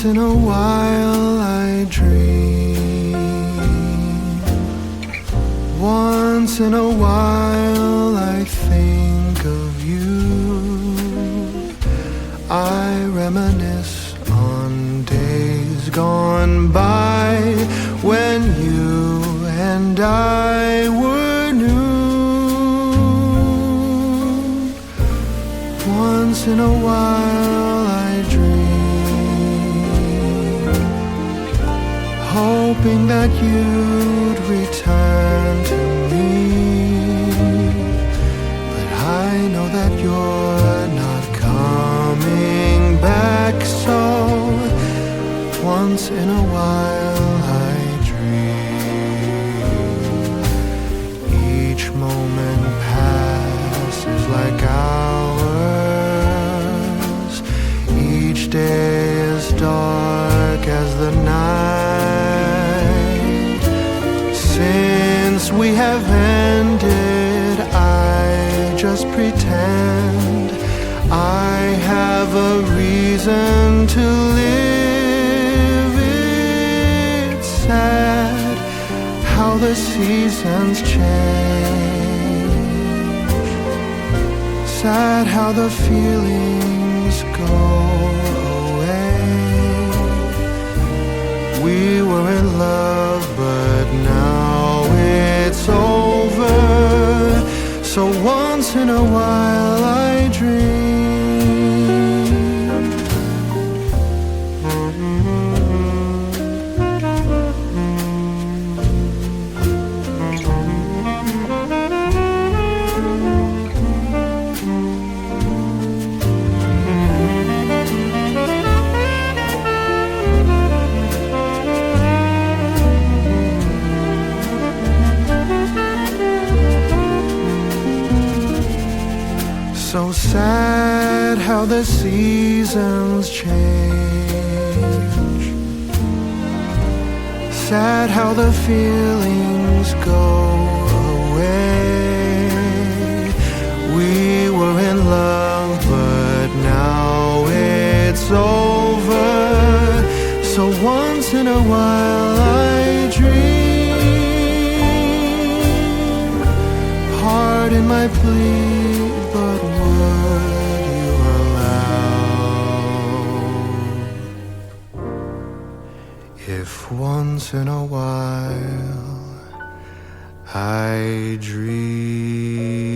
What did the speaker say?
Once in a while I dream. Once in a while I think of you. I reminisce on days gone by when you and I were new. Once in a while I dream, hoping that you'd return to me. But I know that you're not coming back, so once in a while I dream. Each moment passes like hours. Each day is dark as the night. Since we have ended, I just pretend I have a reason to live. It's sad how the seasons change. Sad how the feelings go away. We were in love, but now it's over. So once in a while I dream. So sad how the seasons change. Sad how the feelings go away. We were in love, but now it's over. So once in a while I dream. Pardon my plea, but would you allow if once in a while I dream?